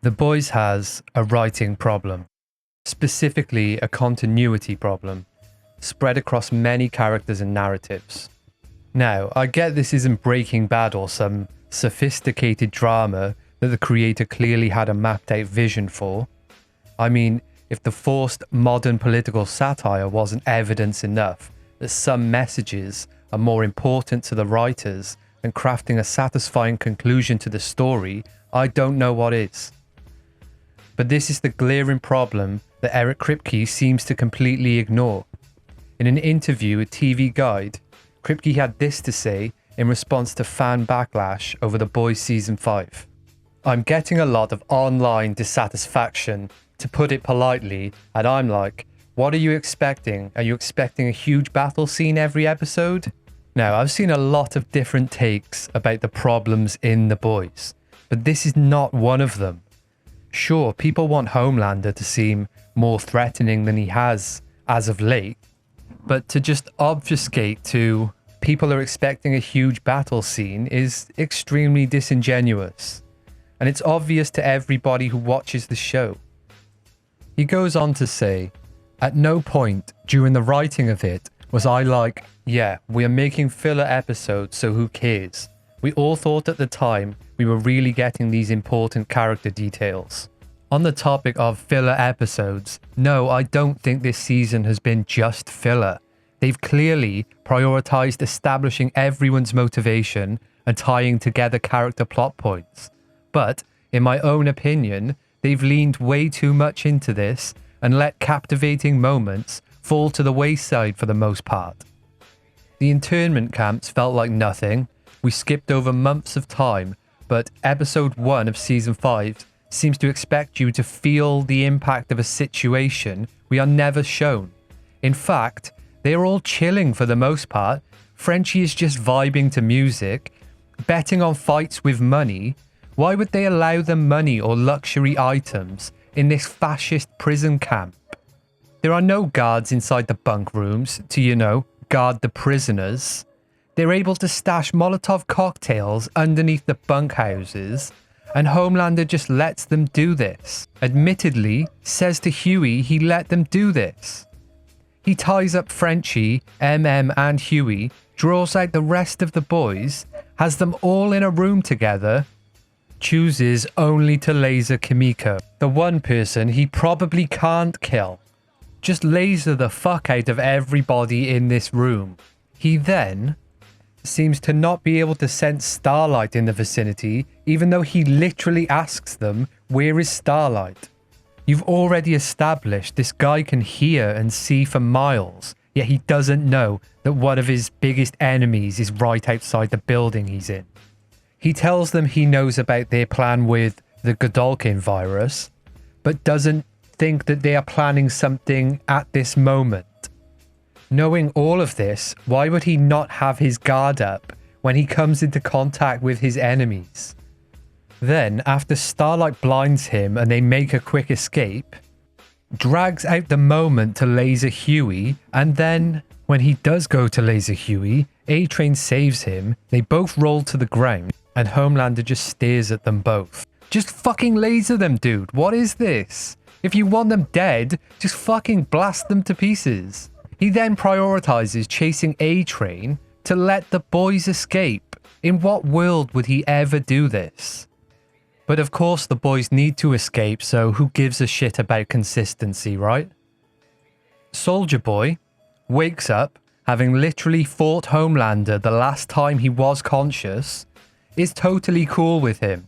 The Boys has a writing problem, specifically a continuity problem, spread across many characters and narratives. Now, I get this isn't Breaking Bad or some sophisticated drama that the creator clearly had a mapped out vision for. I mean, if the forced modern political satire wasn't evidence enough that some messages are more important to the writers than crafting a satisfying conclusion to the story, I don't know what is. But this is the glaring problem that Eric Kripke seems to completely ignore. In an interview with TV Guide, Kripke had this to say in response to fan backlash over The Boys Season 5. I'm getting a lot of online dissatisfaction, to put it politely, and I'm like, what are you expecting? Are you expecting a huge battle scene every episode? Now, I've seen a lot of different takes about the problems in The Boys, but this is not one of them. Sure, people want Homelander to seem more threatening than he has as of late, but to just obfuscate to people are expecting a huge battle scene is extremely disingenuous, and it's obvious to everybody who watches the show. He goes on to say, at no point during the writing of it was I like, yeah, we are making filler episodes, so who cares? We all thought at the time we were really getting these important character details. On the topic of filler episodes, no, I don't think this season has been just filler. They've clearly prioritized establishing everyone's motivation and tying together character plot points. But, in my own opinion, they've leaned way too much into this and let captivating moments fall to the wayside for the most part. The internment camps felt like nothing. We skipped over months of time, but episode 1 of season 5 seems to expect you to feel the impact of a situation we are never shown. In fact, they are all chilling for the most part. Frenchie is just vibing to music, betting on fights with money. Why would they allow them money or luxury items in this fascist prison camp? There are no guards inside the bunk rooms to, guard the prisoners. They're able to stash Molotov cocktails underneath the bunkhouses, and Homelander just lets them do this. Admittedly, says to Huey he let them do this. He ties up Frenchie, MM and Huey, draws out the rest of the boys, has them all in a room together, chooses only to laser Kimiko, the one person he probably can't kill. Just laser the fuck out of everybody in this room. He then seems to not be able to sense Starlight in the vicinity, even though he literally asks them, where is Starlight? You've already established this guy can hear and see for miles, yet he doesn't know that one of his biggest enemies is right outside the building he's in. He tells them he knows about their plan with the Godolkin virus, but doesn't think that they are planning something at this moment. Knowing all of this, why would he not have his guard up when he comes into contact with his enemies? Then, after Starlight blinds him and they make a quick escape, drags out the moment to laser Huey, and then, when he does go to laser Huey, A-Train saves him, they both roll to the ground, and Homelander just stares at them both. Just fucking laser them, dude. What is this? If you want them dead, just fucking blast them to pieces. He then prioritizes chasing A-Train to let the boys escape. In what world would he ever do this? But of course the boys need to escape, so who gives a shit about consistency, right? Soldier Boy wakes up, having literally fought Homelander the last time he was conscious, is totally cool with him,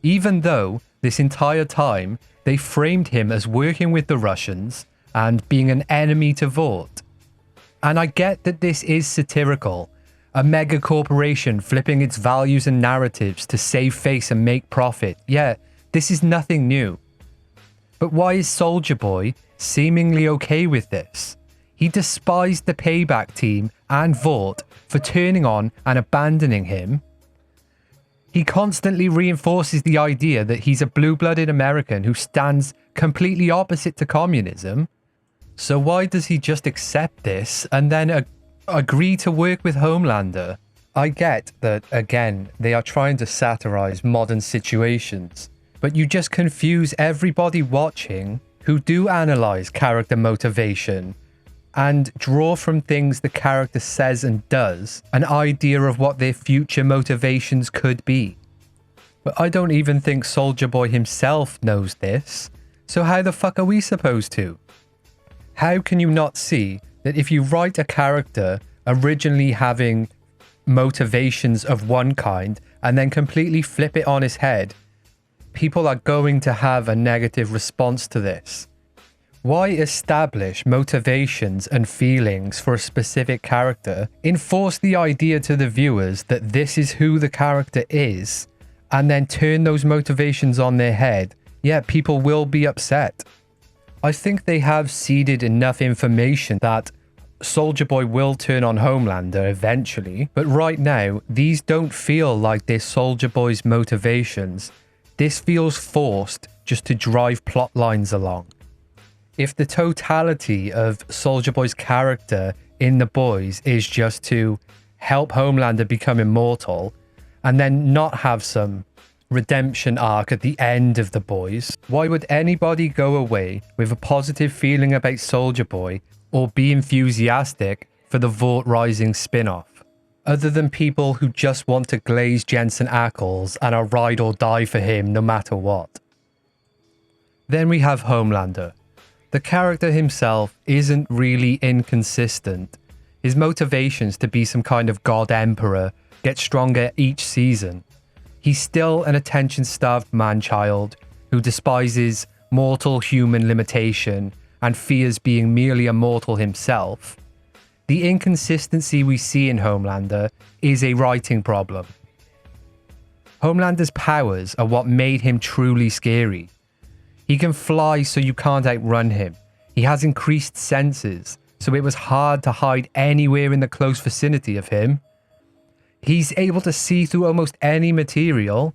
even though this entire time they framed him as working with the Russians and being an enemy to Vought. And I get that this is satirical, a mega corporation flipping its values and narratives to save face and make profit. Yeah, this is nothing new. But why is Soldier Boy seemingly okay with this? He despised the Payback team and Vought for turning on and abandoning him. He constantly reinforces the idea that he's a blue-blooded American who stands completely opposite to communism. So why does he just accept this and then agree to work with Homelander? I get that, again, they are trying to satirize modern situations, but you just confuse everybody watching who do analyze character motivation and draw from things the character says and does an idea of what their future motivations could be. But I don't even think Soulja Boy himself knows this, so how the fuck are we supposed to? How can you not see that if you write a character originally having motivations of one kind and then completely flip it on his head, people are going to have a negative response to this? Why establish motivations and feelings for a specific character, enforce the idea to the viewers that this is who the character is, and then turn those motivations on their head? Yeah, people will be upset. I think they have seeded enough information that Soulja Boy will turn on Homelander eventually, but right now, these don't feel like they're Soulja Boy's motivations. This feels forced just to drive plot lines along. If the totality of Soulja Boy's character in The Boys is just to help Homelander become immortal and then not have some redemption arc at the end of The Boys, why would anybody go away with a positive feeling about Soulja Boy or be enthusiastic for the Vought Rising spin-off, other than people who just want to glaze Jensen Ackles and are ride or die for him no matter what? Then we have Homelander. The character himself isn't really inconsistent. His motivations to be some kind of god emperor get stronger each season. He's still an attention-starved man-child who despises mortal human limitation and fears being merely immortal himself. The inconsistency we see in Homelander is a writing problem. Homelander's powers are what made him truly scary. He can fly so you can't outrun him. He has increased senses, so it was hard to hide anywhere in the close vicinity of him. He's able to see through almost any material,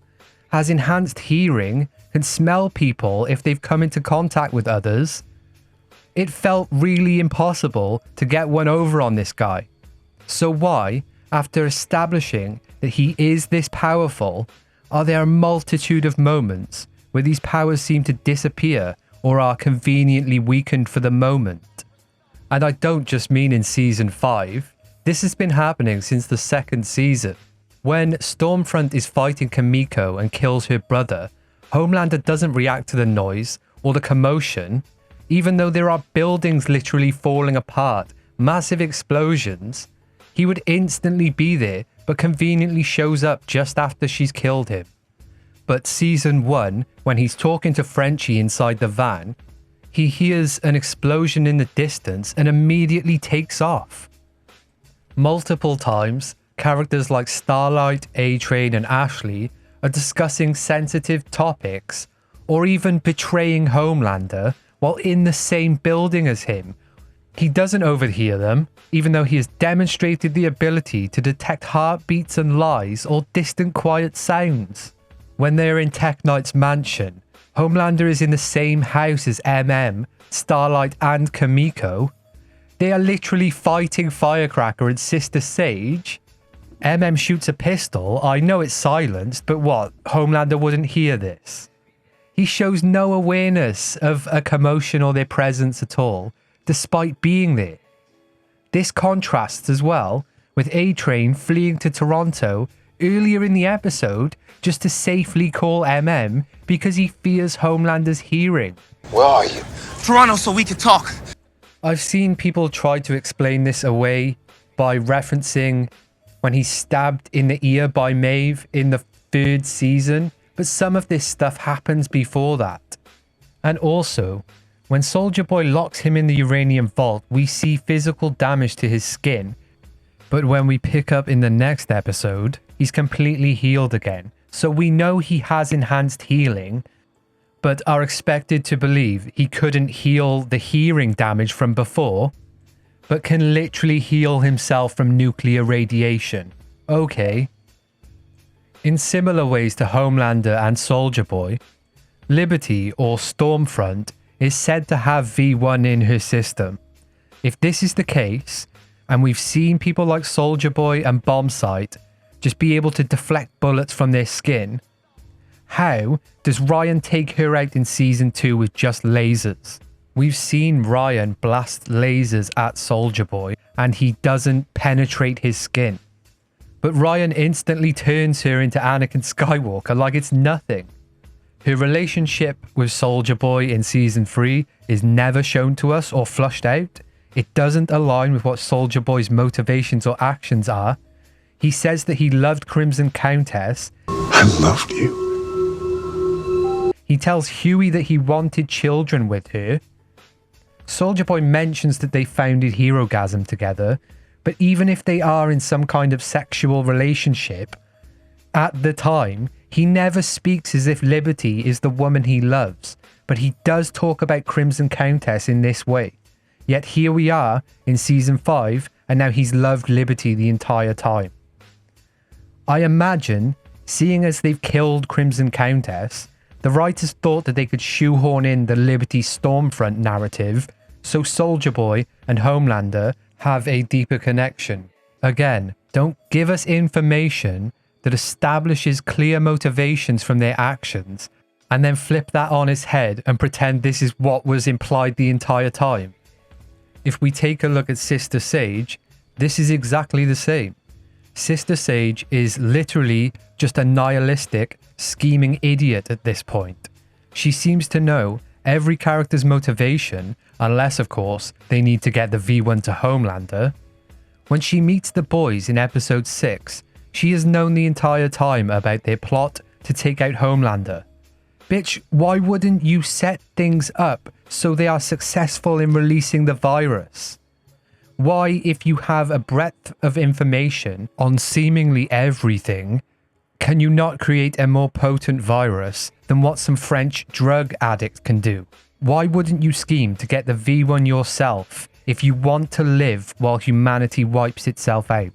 has enhanced hearing, can smell people if they've come into contact with others. It felt really impossible to get one over on this guy. So why, after establishing that he is this powerful, are there a multitude of moments where these powers seem to disappear or are conveniently weakened for the moment? And I don't just mean in season 5. This has been happening since the 2nd season. When Stormfront is fighting Kimiko and kills her brother, Homelander doesn't react to the noise or the commotion, even though there are buildings literally falling apart, massive explosions. He would instantly be there, but conveniently shows up just after she's killed him. But season 1, when he's talking to Frenchie inside the van, he hears an explosion in the distance and immediately takes off. Multiple times, characters like Starlight, A-Train and Ashley are discussing sensitive topics or even betraying Homelander while in the same building as him. He doesn't overhear them, even though he has demonstrated the ability to detect heartbeats and lies or distant quiet sounds. When they're in Tech Knight's mansion, Homelander is in the same house as MM, Starlight and Kimiko. They are literally fighting Firecracker and Sister Sage. MM shoots a pistol. I know it's silenced, but what? Homelander wouldn't hear this. He shows no awareness of a commotion or their presence at all, despite being there. This contrasts as well with A-Train fleeing to Toronto earlier in the episode just to safely call MM because he fears Homelander's hearing. Where are you? Toronto, so we can talk. I've seen people try to explain this away by referencing when he's stabbed in the ear by Maeve in the 3rd season, but some of this stuff happens before that. And also, when Soulja Boy locks him in the uranium vault, we see physical damage to his skin, but when we pick up in the next episode, he's completely healed again. So we know he has enhanced healing, but are expected to believe he couldn't heal the hearing damage from before, but can literally heal himself from nuclear radiation. Okay. In similar ways to Homelander and Soulja Boy, Liberty or Stormfront is said to have V1 in her system. If this is the case, and we've seen people like Soulja Boy and Bombsight just be able to deflect bullets from their skin, How does Ryan take her out in season 2 with just lasers? We've seen Ryan blast lasers at Soldier Boy and he doesn't penetrate his skin. But Ryan instantly turns her into Anakin Skywalker like it's nothing. Her relationship with Soldier Boy in season 3 is never shown to us or flushed out. It doesn't align with what Soldier Boy's motivations or actions are. He says that he loved Crimson Countess. I loved you. He tells Huey that he wanted children with her. Soldier Boy mentions that they founded Herogasm together, but even if they are in some kind of sexual relationship, at the time, he never speaks as if Liberty is the woman he loves, but he does talk about Crimson Countess in this way. Yet here we are in season 5, and now he's loved Liberty the entire time. I imagine, seeing as they've killed Crimson Countess, the writers thought that they could shoehorn in the Liberty Stormfront narrative so Soldier Boy and Homelander have a deeper connection. Again, don't give us information that establishes clear motivations from their actions and then flip that on its head and pretend this is what was implied the entire time. If we take a look at Sister Sage, this is exactly the same. Sister Sage is literally just a nihilistic, scheming idiot at this point. She seems to know every character's motivation, unless of course they need to get the V1 to Homelander. When she meets the boys in episode 6, she has known the entire time about their plot to take out Homelander. Bitch, why wouldn't you set things up so they are successful in releasing the virus? Why, if you have a breadth of information on seemingly everything, can you not create a more potent virus than what some French drug addict can do? Why wouldn't you scheme to get the V1 yourself if you want to live while humanity wipes itself out?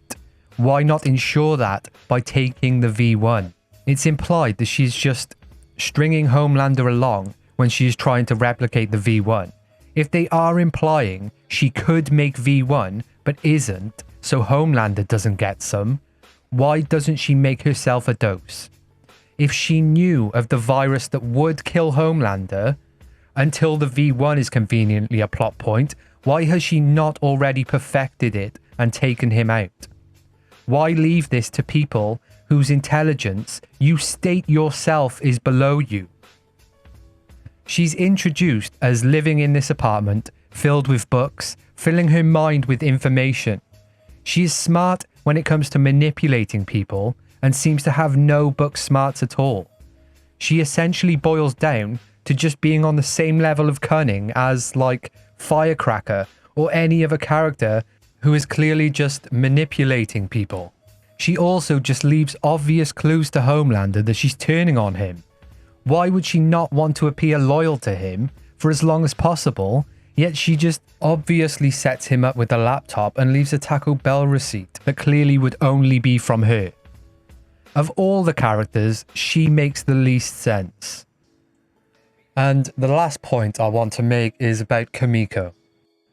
Why not ensure that by taking the V1? It's implied that she's just stringing Homelander along when she is trying to replicate the V1. If they are implying she could make V1 but isn't, so Homelander doesn't get some, why doesn't she make herself a dose? If she knew of the virus that would kill Homelander until the V1 is conveniently a plot point, why has she not already perfected it and taken him out? Why leave this to people whose intelligence you state yourself is below you? She's introduced as living in this apartment filled with books, filling her mind with information. She is smart when it comes to manipulating people and seems to have no book smarts at all. She essentially boils down to just being on the same level of cunning as, like, Firecracker or any other character who is clearly just manipulating people. She also just leaves obvious clues to Homelander that she's turning on him. Why would she not want to appear loyal to him for as long as possible, yet she just obviously sets him up with a laptop and leaves a Taco Bell receipt that clearly would only be from her? Of all the characters, she makes the least sense. And the last point I want to make is about Kimiko.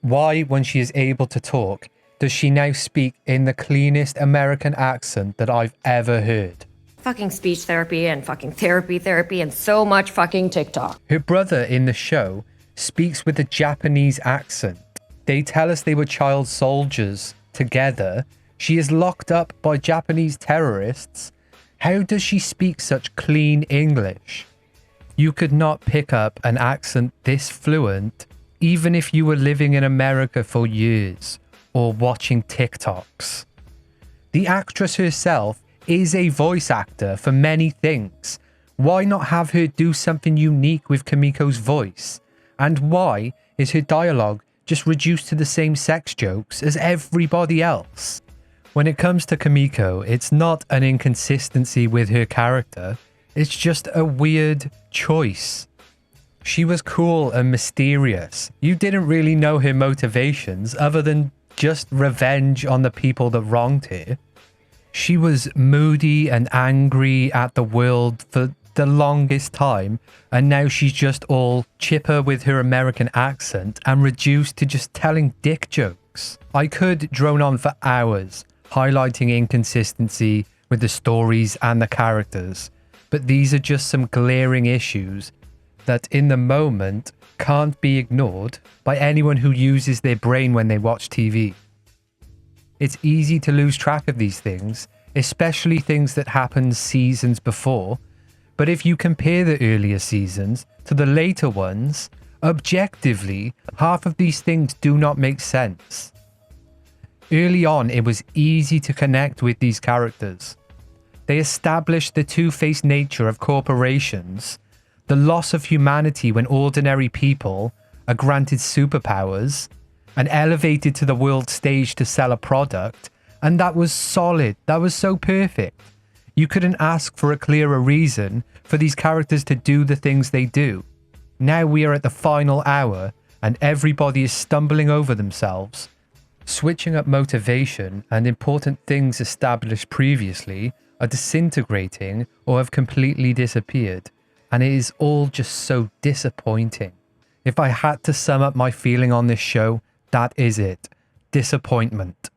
Why, when she is able to talk, does she now speak in the cleanest American accent that I've ever heard? Fucking speech therapy and fucking therapy and so much fucking TikTok. Her brother in the show speaks with a Japanese accent. They tell us they were child soldiers together. She is locked up by Japanese terrorists. How does she speak such clean English? You could not pick up an accent this fluent even if you were living in America for years or watching TikToks. The actress herself is a voice actor for many things. Why not have her do something unique with Kimiko's voice? And why is her dialogue just reduced to the same sex jokes as everybody else? When it comes to Kimiko, it's not an inconsistency with her character, it's just a weird choice. She was cool and mysterious. You didn't really know her motivations other than just revenge on the people that wronged her. She was moody and angry at the world for the longest time, and now she's just all chipper with her American accent and reduced to just telling dick jokes. I could drone on for hours, highlighting inconsistency with the stories and the characters, but these are just some glaring issues that in the moment can't be ignored by anyone who uses their brain when they watch TV. It's easy to lose track of these things, especially things that happened seasons before, but if you compare the earlier seasons to the later ones, objectively, half of these things do not make sense. Early on, it was easy to connect with these characters. They established the two-faced nature of corporations, the loss of humanity when ordinary people are granted superpowers and elevated to the world stage to sell a product, and that was solid. That was so perfect. You couldn't ask for a clearer reason for these characters to do the things they do. Now we are at the final hour and everybody is stumbling over themselves. Switching up motivation and important things established previously are disintegrating or have completely disappeared, and it is all just so disappointing. If I had to sum up my feeling on this show, that is it. Disappointment.